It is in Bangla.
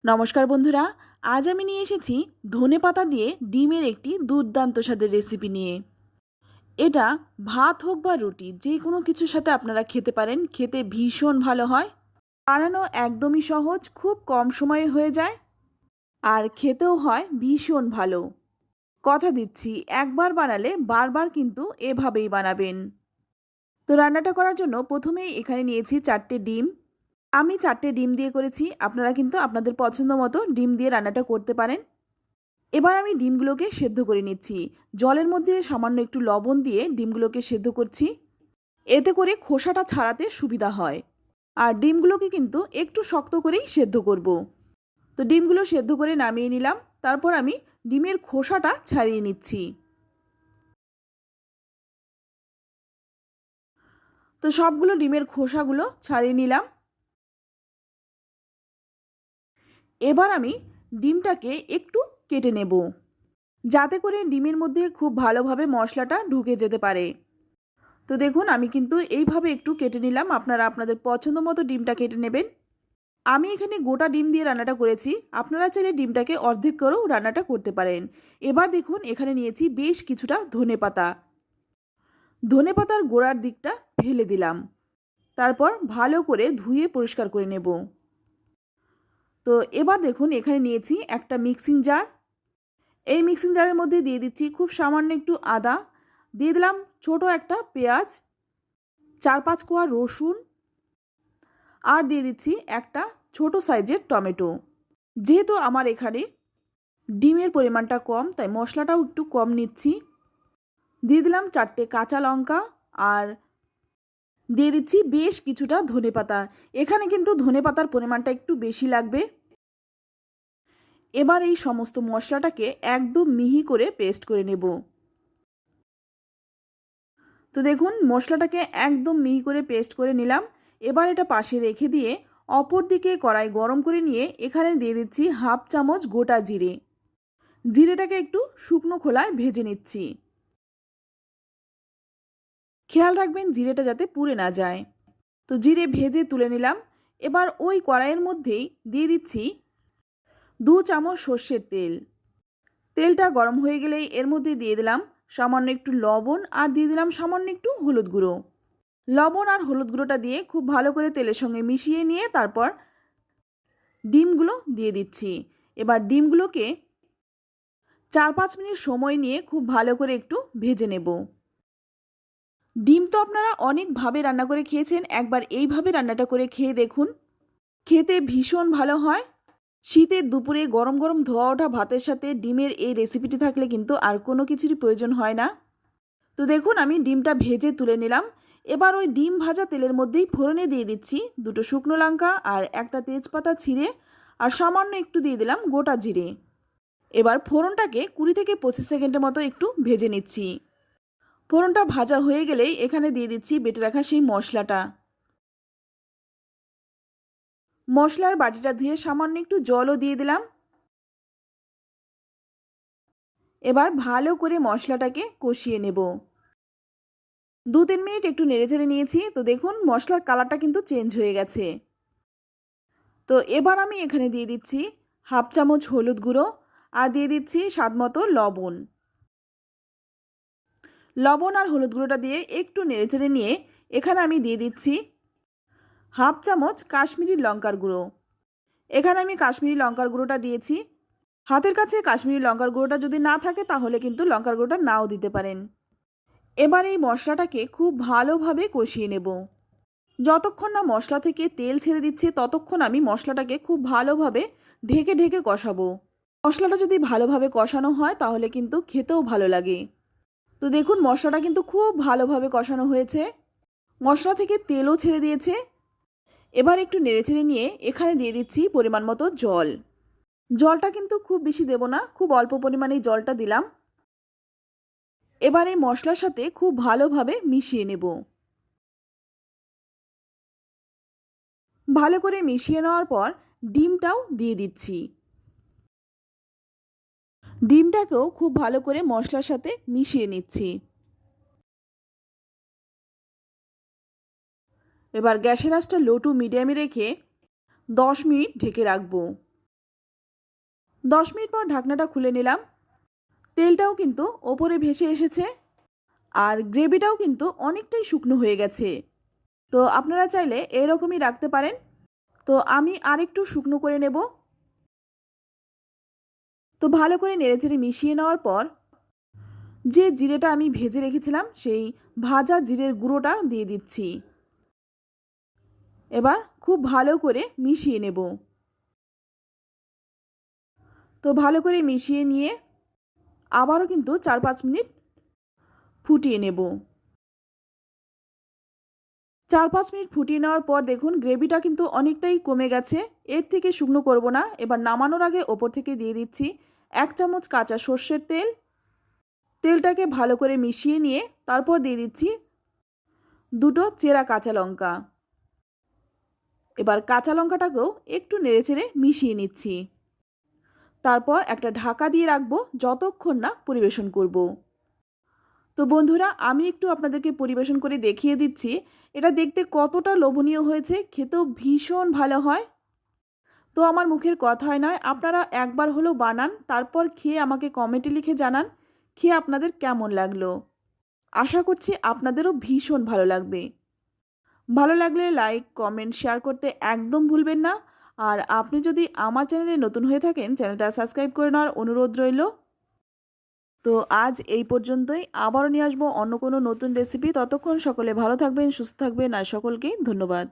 নমস্কার বন্ধুরা, আজ আমি নিয়ে এসেছি ধনেপাতা দিয়ে ডিমের একটি দুর্দান্ত স্বাদের রেসিপি নিয়ে। এটা ভাত হোক বা রুটি যে কোনো কিছুর সাথে আপনারা খেতে পারেন, খেতে ভীষণ ভালো হয়। বানানো একদমই সহজ, খুব কম সময়ে হয়ে যায় আর খেতেও হয় ভীষণ ভালো। কথা দিচ্ছি, একবার বানালে বারবার কিন্তু এভাবেই বানাবেন। তো রান্নাটা করার জন্য প্রথমেই এখানে নিয়েছি 4টে ডিম। আমি 4টে ডিম দিয়ে করেছি, আপনারা কিন্তু আপনাদের পছন্দ মতো ডিম দিয়ে রান্নাটা করতে পারেন। এবার আমি ডিমগুলোকে সেদ্ধ করে নিচ্ছি। জলের মধ্যে সামান্য একটু লবণ দিয়ে ডিমগুলোকে সেদ্ধ করছি, এতে করে খোসাটা ছাড়াতে সুবিধা হয়। আর ডিমগুলোকে কিন্তু একটু শক্ত করেই সেদ্ধ করব। তো ডিমগুলো সেদ্ধ করে নামিয়ে নিলাম, তারপর আমি ডিমের খোসাটা ছাড়িয়ে নিচ্ছি। তো সবগুলো ডিমের খোসাগুলো ছাড়িয়ে নিলাম। এবার আমি ডিমটাকে একটু কেটে নেব, যাতে করে ডিমের মধ্যে খুব ভালোভাবে মশলাটা ঢুকে যেতে পারে। তো দেখুন, আমি কিন্তু এইভাবে একটু কেটে নিলাম, আপনারা আপনাদের পছন্দ মতো ডিমটা কেটে নেবেন। আমি এখানে গোটা ডিম দিয়ে রান্নাটা করেছি, আপনারা চাইলে ডিমটাকে অর্ধেক করেও রান্নাটা করতে পারেন। এবার দেখুন, এখানে নিয়েছি বেশ কিছুটা ধনেপাতা। ধনেপাতার গোড়ার দিকটা ফেলে দিলাম, তারপর ভালো করে ধুয়ে পরিষ্কার করে নেব। তো এবার দেখুন, এখানে নিয়েছি একটা মিক্সিং জার। এই মিক্সিং জারের মধ্যে দিয়ে দিচ্ছি খুব সামান্য একটু আদা, দিয়ে দিলাম ছোট একটা পেঁয়াজ, 4-5 কোয়া রসুন, আর দিয়ে দিচ্ছি একটা ছোট সাইজের টমেটো। যেহেতু আমার এখানে ডিমের পরিমাণটা কম, তাই মশলাটাও একটু কম নিচ্ছি। দিয়ে দিলাম 4টে কাঁচা লঙ্কা, আর দিয়ে দিচ্ছি বেশ কিছুটা ধনেপাতা। এখানে কিন্তু ধনেপাতার পরিমাণটা একটু বেশি লাগবে। এবার এই সমস্ত মশলাটাকে একদম মিহি করে পেস্ট করে নেব। তো দেখুন, মশলাটাকে একদম মিহি করে পেস্ট করে নিলাম। এবার এটা পাশে রেখে দিয়ে অপর দিকে কড়াই গরম করে নিয়ে এখানে দিয়ে দিচ্ছি 1/2 চামচ গোটা জিরে। জিরেটাকে একটু শুকনো খোলায় ভেজে নিচ্ছি। খেয়াল রাখবেন জিরেটা যাতে পুড়ে না যায়। তো জিরে ভেজে তুলে নিলাম। এবার ওই কড়াইয়ের মধ্যেই দিয়ে দিচ্ছি 2 চামচ সর্ষের তেল। তেলটা গরম হয়ে গেলেই এর মধ্যে দিয়ে দিলাম সামান্য একটু লবণ, আর দিয়ে দিলাম সামান্য একটু হলুদ গুঁড়ো। লবণ আর হলুদ গুঁড়োটা দিয়ে খুব ভালো করে তেলের সঙ্গে মিশিয়ে নিয়ে তারপর ডিমগুলো দিয়ে দিচ্ছি। এবার ডিমগুলোকে 4-5 মিনিট সময় নিয়ে খুব ভালো করে একটু ভেজে নেব। ডিম তো আপনারা অনেকভাবে রান্না করে খেয়েছেন, একবার এইভাবে রান্নাটা করে খেয়ে দেখুন, খেতে ভীষণ ভালো হয়। শীতের দুপুরে গরম গরম ধোয়া ওঠা ভাতের সাথে ডিমের এই রেসিপিটি থাকলে কিন্তু আর কোনো কিছুরই প্রয়োজন হয় না। তো দেখুন, আমি ডিমটা ভেজে তুলে নিলাম। এবার ওই ডিম ভাজা তেলের মধ্যেই ফোড়নে দিয়ে দিচ্ছি 2টো শুকনো লঙ্কা আর একটা তেজপাতা ছিঁড়ে, আর সামান্য একটু দিয়ে দিলাম গোটা জিরে। এবার ফোড়নটাকে 20 থেকে 25 সেকেন্ডের মতো একটু ভেজে নিচ্ছি। ফোড়নটা ভাজা হয়ে গেলেই এখানে দিয়ে দিচ্ছি বেটে রাখা সেই মশলাটা। মশলার বাটিটা ধুয়ে সামান্য একটু জলও দিয়ে দিলাম। এবার ভালো করে মশলাটাকে কষিয়ে নেব। 2-3 মিনিট একটু নেড়েচেড়ে নিয়েছি। তো দেখুন, মশলার কালারটা কিন্তু চেঞ্জ হয়ে গেছে। তো এবার আমি এখানে দিয়ে দিচ্ছি 1/2 চামচ হলুদ গুঁড়ো, আর দিয়ে দিচ্ছি স্বাদমতো লবণ। লবণ আর হলুদ গুঁড়োটা দিয়ে একটু নেড়েচেড়ে নিয়ে এখানে আমি দিয়ে দিচ্ছি 1/2 চামচ কাশ্মীরি লঙ্কার গুঁড়ো। এখানে আমি কাশ্মীরি লঙ্কার গুঁড়োটা দিয়েছি। হাতের কাছে কাশ্মীরি লঙ্কার গুঁড়োটা যদি না থাকে তাহলে কিন্তু লঙ্কার গুঁড়োটা নাও দিতে পারেন। এবার এই মশলাটাকে খুব ভালোভাবে কষিয়ে নেব। যতক্ষণ না মশলা থেকে তেল ছেড়ে দিচ্ছে ততক্ষণ আমি মশলাটাকে খুব ভালোভাবে ঢেকে ঢেকে কষাবো। মশলাটা যদি ভালোভাবে কষানো হয় তাহলে কিন্তু খেতেও ভালো লাগে। তো দেখুন, মশলাটা কিন্তু খুব ভালোভাবে কষানো হয়েছে, মশলা থেকে তেলও ছেড়ে দিয়েছে। এবার একটু নেড়েচেড়ে নিয়ে এখানে দিয়ে দিচ্ছি পরিমাণ মতো জল। জলটা কিন্তু খুব বেশি দেব না, খুব অল্প পরিমাণেই জলটা দিলাম। এবার এই মশলার সাথে খুব ভালোভাবে মিশিয়ে নেব। ভালো করে মিশিয়ে নেওয়ার পর ডিমটাও দিয়ে দিচ্ছি। ডিমটাকেও খুব ভালো করে মশলার সাথে মিশিয়ে নিচ্ছি। এবার গ্যাসের আঁচটা লো টু মিডিয়ামে রেখে 10 মিনিট ঢেকে রাখবো। 10 মিনিট পর ঢাকনাটা খুলে নিলাম। তেলটাও কিন্তু ওপরে ভেসে এসেছে আর গ্রেভিটাও কিন্তু অনেকটাই শুকনো হয়ে গেছে। তো আপনারা চাইলে এরকমই রাখতে পারেন। তো আমি আরেকটু শুকনো করে নেব। তো ভালো করে নেড়েচেড়ে মিশিয়ে নেওয়ার পর যে জিরেটা আমি ভেজে রেখেছিলাম সেই ভাজা জিরের গুঁড়োটা দিয়ে দিচ্ছি। এবার খুব ভালো করে মিশিয়ে নেব। তো ভালো করে মিশিয়ে নিয়ে আবারও কিন্তু 4-5 মিনিট ফুটিয়ে নেব। 4-5 মিনিট ফুটিয়ে নেওয়ার পর দেখুন গ্রেভিটা কিন্তু অনেকটাই কমে গেছে। এর থেকে শুকনো করব না। এবার নামানোর আগে ওপর থেকে দিয়ে দিচ্ছি 1 চামচ কাঁচা সর্ষের তেল। তেলটাকে ভালো করে মিশিয়ে নিয়ে তারপর দিয়ে দিচ্ছি 2টো চেরা কাঁচা লঙ্কা। এবার কাঁচা লঙ্কাটাকেও একটু নেড়েচেড়ে মিশিয়ে নিচ্ছি। তারপর একটা ঢাকা দিয়ে রাখবো যতক্ষণ না পরিবেশন করব। তো বন্ধুরা, আমি একটু আপনাদেরকে পরিবেশন করে দেখিয়ে দিচ্ছি এটা দেখতে কতটা লোভনীয় হয়েছে, খেতেও ভীষণ ভালো হয়। তো আমার মুখের কথাই নয়, আপনারা একবার হলেও বানান, তারপর খেয়ে আমাকে কমেন্টে লিখে জানান খেয়ে আপনাদের কেমন লাগলো। আশা করছি আপনাদেরও ভীষণ ভালো লাগবে। ভালো লাগলে লাইক, কমেন্ট, শেয়ার করতে একদম ভুলবেন না। আর আপনি যদি আমার চ্যানেলে নতুন হয়ে থাকেন, চ্যানেলটা সাবস্ক্রাইব করে নেওয়ার অনুরোধ রইল। তো আজ এই পর্যন্তই। আবারও নিয়ে আসবো অন্য কোনো নতুন রেসিপি। ততক্ষণ সকলে ভালো থাকবেন, সুস্থ থাকবেন আর সকলকে ধন্যবাদ।